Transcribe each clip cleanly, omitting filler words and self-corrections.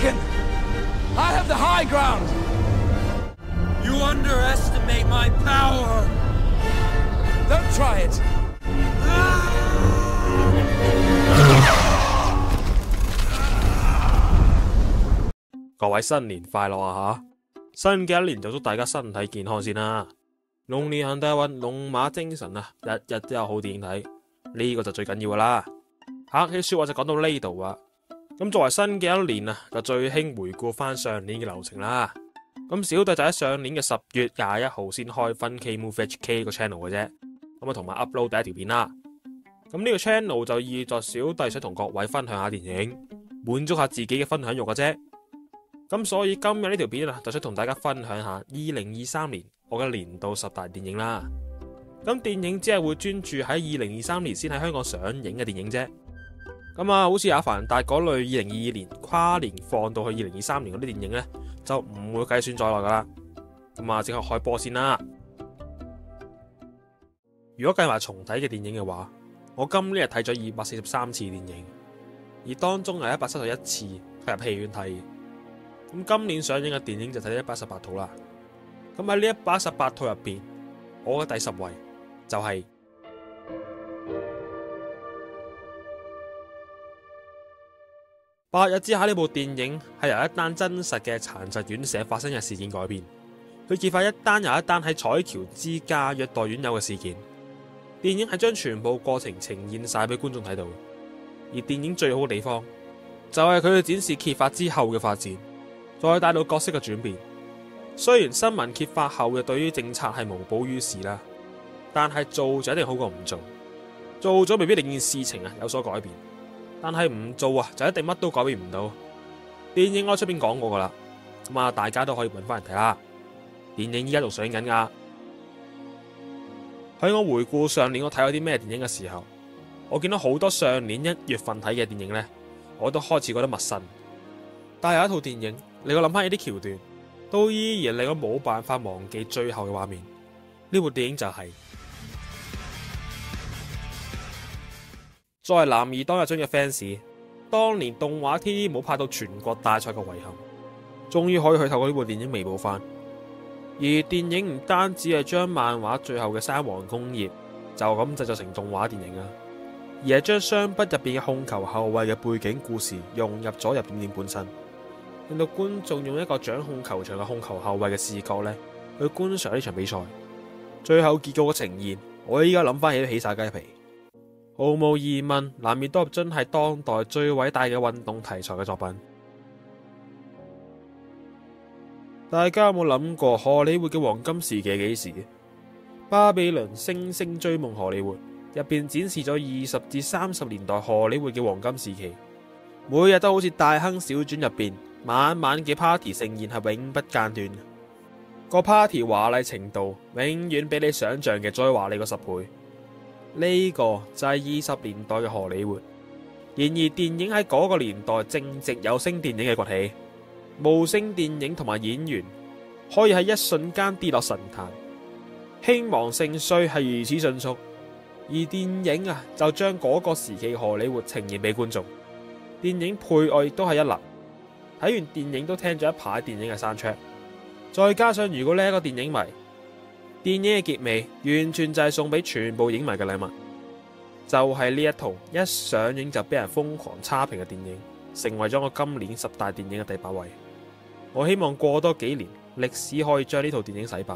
mistaken. I have the high ground. You underestimate my power. Don't try it. 各位新年快樂啊吓！新嘅一年就祝大家身體健康先啦。龍年行大運，龍馬精神啊，日日都有好電影睇，呢個就最緊要噶啦。客氣說話就講到呢度啊。咁作為新嘅一年啊，就最興回顧翻上年嘅流程啦。咁小弟就喺上年嘅10月21號先開分 K-Movie HK 個 channel 嘅啫。咁啊同埋 upload 第一條片啦。咁呢個 channel 就意作小弟想同各位分享下電影，滿足下自己嘅分享欲嘅啫。咁所以今日呢條片啊，就想同大家分享下2023年我嘅年度10大電影啦。咁電影只係會專注喺2023年先喺香港上映嘅電影啫。咁啊，好似阿凡達嗰類2022年跨年放到去2023年嗰啲電影呢，就唔會計算在內噶啦。咁啊，即刻開波先啦。如果計埋重睇嘅電影嘅話，我今年係睇咗243次電影，而當中係171次係入戲院睇。咁今年上映嘅電影就睇咗118套啦。咁喺呢118套入邊，我嘅第10位就係8日之下。呢部電影係由一單真實嘅殘疾院舍發生嘅事件改編，去揭發一單又一單喺彩橋之家虐待院友嘅事件。電影係將全部過程呈現晒俾觀眾睇到，而電影最好嘅地方就係佢哋展示揭發之後嘅發展，再帶到角色嘅轉變。雖然新聞揭發後嘅對於政策係無補於事啦，但係做就一定好過唔做。做咗未必令件事情有所改變，但係唔做就一定乜都改變唔到。電影我喺出邊講過噶啦，咁啊大家都可以揾翻嚟睇啦。電影依家仲上映緊噶。喺我回顧上年我睇咗啲咩電影嘅時候，我見到好多上年1月份睇嘅電影呢，我都開始覺得陌生。但係有一套電影令我諗翻起啲橋段，都依然令我冇辦法忘記最後嘅畫面。呢部電影就係作為男兒當入樽嘅 fans， 當年動畫 TV 冇拍到全國大賽嘅遺憾，終於可以去透過呢部電影彌補翻。而電影唔單止係將漫畫最後嘅山王工業就咁製作成動畫電影啦，而係將雙筆入邊嘅控球後衛嘅背景故事融入咗入電影本身，令到觀眾用一個掌控球場嘅控球後衛嘅視角去觀賞呢場比賽。最後結果嘅呈現，我依家諗翻起都起晒雞皮。毫無疑問，男兒當入樽係當代最偉大嘅運動題材嘅作品。大家有冇諗過荷里活嘅黃金時期係幾時？巴比倫星星追夢荷里活入邊展示咗20至30年代荷里活嘅黃金時期，每日都好似大亨小傳入邊晚晚嘅 party 盛宴係永不間斷，個 party 華麗程度永遠比你想象嘅再華麗過10倍。呢個就係20年代嘅荷里活。然而電影喺嗰個年代正值有聲電影嘅崛起，無聲電影同埋演員可以喺一瞬間跌落神壇，興亡盛衰係如此迅速，而電影就將嗰個時期荷里活呈現俾觀眾。電影配樂亦都係一流，睇完電影都聽咗一排電影嘅soundtrack，再加上如果你係一個電影迷，電影嘅結尾完全就係送俾全部影迷嘅禮物，就係呢一套一上映就俾人瘋狂差評嘅電影，成為咗我今年10大電影嘅第8位。我希望過多幾年，歷史可以將呢套電影洗白。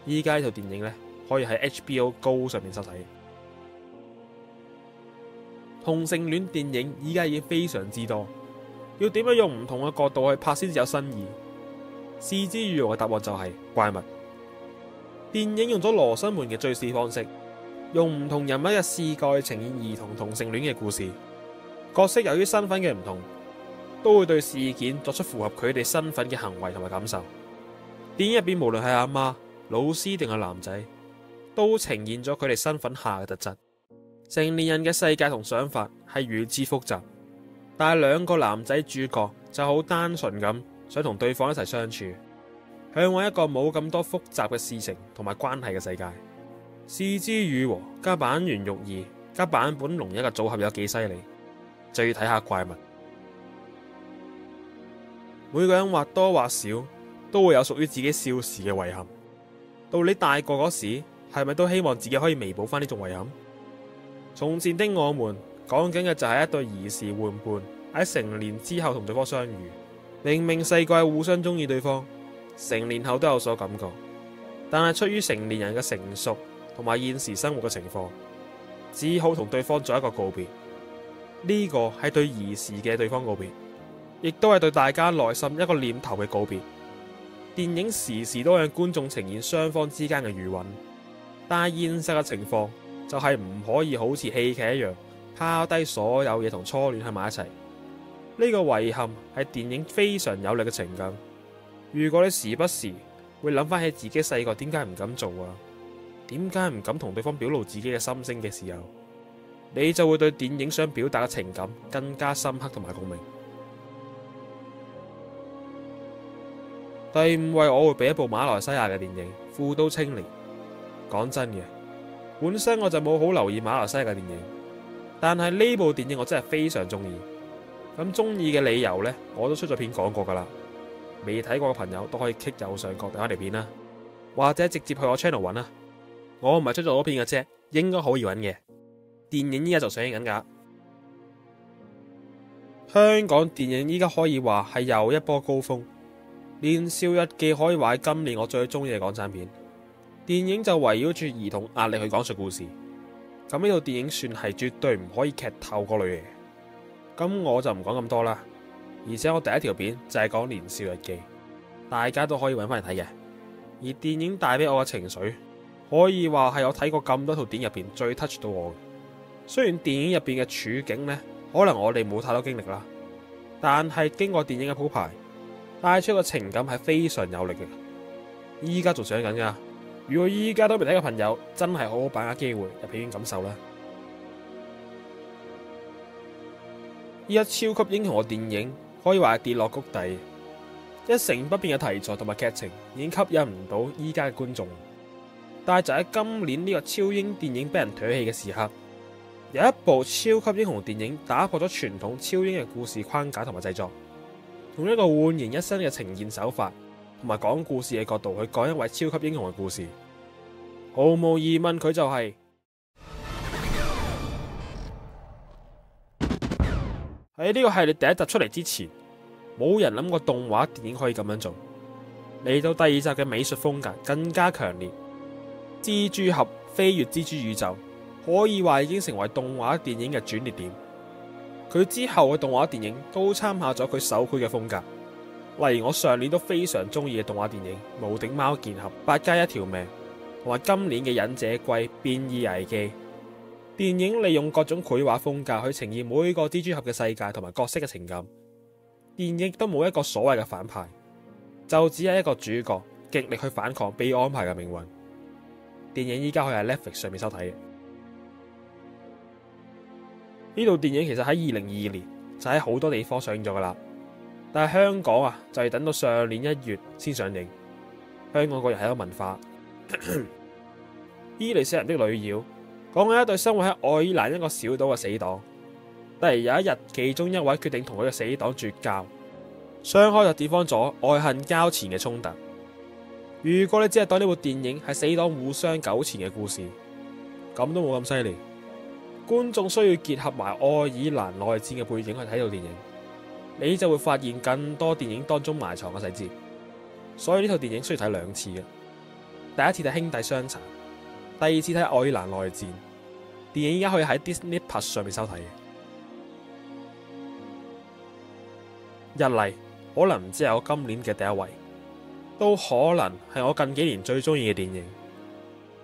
依家呢套電影可以喺 HBO Go 上面收睇。同性戀電影依家已經非常之多，要點樣用唔同嘅角度去拍先至有新意？是枝裕和嘅答案就係怪物。電影用咗羅生門嘅敘事方式，用唔同人物嘅視角去呈現兒童同性戀嘅故事。角色由於身份嘅唔同，都會對事件作出符合佢哋身份嘅行為同埋感受。電影入邊無論係阿媽、老師定係男仔，都呈現咗佢哋身份下嘅特質。成年人嘅世界同想法係如此複雜，但係兩個男仔主角就好單純咁想同對方一齊相處，向往一個冇咁多複雜嘅事情同埋關係嘅世界。是枝裕和加坂元裕二加坂本龍一嘅組合有幾犀利，就要睇下怪物。每個人或多或少都會有屬於自己少時嘅遺憾。到你大個嗰時，係咪都希望自己可以彌補翻呢種遺憾？從前的我們講緊嘅就係一對兒時玩伴喺成年之後同對方相遇，明明細個係互相中意對方，成年後都有所感覺，但係出於成年人嘅成熟同埋現時生活嘅情況，只好同對方做一個告別。呢個係對兒時嘅對方告別，亦都係對大家內心一個念頭嘅告別。電影時時都向觀眾呈現雙方之間嘅餘韻，但係現實嘅情況就係唔可以好似戲劇一樣拋低所有嘢同初戀喺埋一齊。呢個遺憾係電影非常有力嘅情感。如果你時不時會諗翻起自己細個點解唔敢做啊，點解唔敢同對方表露自己嘅心聲嘅時候，你就會對電影想表達嘅情感更加深刻同埋共鳴。第五位我會俾一部馬來西亞嘅電影《富都青年》。講真嘅，本身我就冇好留意馬來西亞嘅電影，但係呢部電影我真係非常中意。咁中意嘅理由呢，我都出咗片講過噶啦。未睇過嘅朋友都可以 click 右上角睇翻條片啦，或者直接去我 channel 揾啦。我唔係出咗嗰片嘅啫，應該好易揾嘅。電影依家就上映緊噶。香港電影依家可以話係又一波高峰。年少日記可以話係今年我最中意嘅港產片。電影就圍繞住兒童壓力去講述故事。咁呢套電影算係絕對唔可以劇透嗰類嘅。咁我就唔講咁多啦。而且我第一條片就係講年少日記，大家都可以揾翻嚟睇嘅。而電影帶俾我嘅情緒，可以話係我睇過咁多套電影入邊最 touch 到我嘅。雖然電影入邊嘅處境呢，可能我哋冇太多經歷啦，但係經過電影嘅鋪排，帶出嘅情感係非常有力嘅。依家仲上緊噶，如果依家都未睇嘅朋友，真係好好把握機會入片院感受啦。依家超級英雄嘅電影可以話係跌落谷底，一成不變嘅題材同埋劇情已經吸引唔到依家嘅觀眾。但係就喺今年呢個超英電影俾人唾棄嘅時刻，有一部超級英雄電影打破咗傳統超英嘅故事框架同埋製作，用一個煥然一新嘅呈現手法同埋講故事嘅角度去講一位超級英雄嘅故事。毫無疑問，佢就係喺呢個系列第一集出嚟之前，冇人諗過動畫電影可以咁樣做。嚟到第二集嘅美術風格更加強烈，蜘蛛俠飛越蜘蛛宇宙可以話已經成為動畫電影嘅轉捩點。佢之後嘅動畫電影都參考咗佢手繪嘅風格，例如我上年都非常中意嘅動畫電影《無敵貓劍俠》、《八加一條命》，同埋今年嘅《忍者龜：變異危機》。電影利用各種繪畫風格去呈現每個蜘蛛俠嘅世界同埋角色嘅情感。電影都冇一個所謂嘅反派，就只係一個主角極力去反抗被安排嘅命運。電影依家可以喺 Netflix 上面收睇嘅。呢部電影其實喺2022年就喺好多地方上映咗噶啦，但係香港啊就係等到上年1月先上映。香港個人係一個文化。伊麗莎白的女妖講緊一對生活喺愛爾蘭一個小島嘅死黨，突然有一日其中一位決定同佢嘅死黨絕交，雙開就點放咗愛恨交纏嘅衝突。如果你只係當呢部電影係死黨互相糾纏嘅故事，咁都冇咁犀利。觀眾需要結合埋愛爾蘭內戰嘅背景去睇到電影，你就會發現更多電影當中埋藏嘅細節。所以呢套電影需要睇2次嘅，第一次睇兄弟相殘，第二次睇愛爾蘭內戰。電影依家可以喺 Disney Plus 上面收睇嘅。一嚟可能唔只係我今年嘅第一位，都可能係我近幾年最中意嘅電影。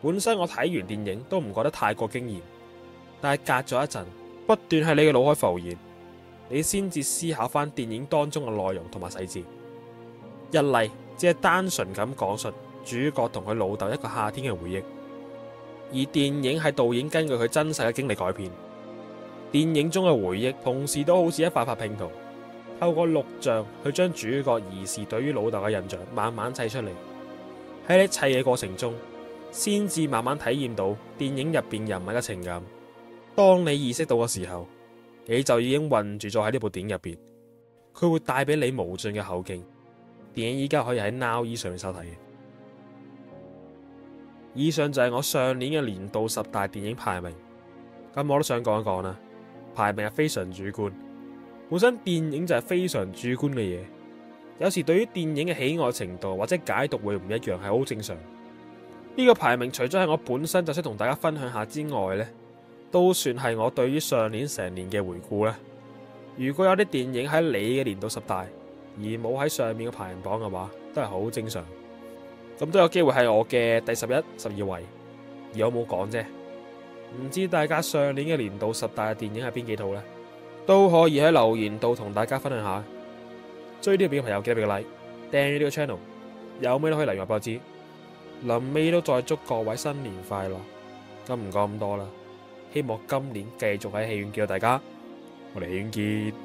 本身我睇完電影都唔覺得太過驚艷，但係隔咗一陣，不斷喺你嘅腦海浮現，你先至思考翻電影當中嘅內容同埋細節。一嚟只係單純咁講述主角同佢老豆一個夏天嘅回憶，而電影係導演根據佢真實嘅經歷改編。電影中嘅回憶同時都好似一塊塊拼圖，透過錄像去將主角兒時對於老豆嘅印象慢慢砌出嚟。喺你砌嘅過程中，先至慢慢體驗到電影入邊人物嘅情感。當你意識到嘅時候，你就已經困住咗喺呢部電影入邊。佢會帶俾你無盡嘅後勁。電影依家可以喺 Now E 上面收睇嘅。以上就係我上年嘅年度10大電影排名。咁我都想講一講啦，排名係非常主觀，本身電影就係非常主觀嘅嘢，有時對於電影嘅喜愛程度或者解讀會唔一樣，係好正常。呢個排名除咗係我本身就想同大家分享下之外呢，都算係我對於上年成年嘅回顧啦。如果有啲電影喺你嘅年度10大而冇喺上面嘅排行榜嘅話，都係好正常。咁都有機會係我嘅第11、12位，而我冇講啫。唔知大家上年嘅年度10大嘅電影係邊幾套呢？都可以喺留言度同大家分享下。追呢個片嘅朋友記得俾個 like， 訂閱呢個 channel， 有咩都可以留言話俾我知。臨尾都再祝各位新年快樂。咁唔講咁多啦，希望今年繼續喺戲院見到大家。我哋戲院見。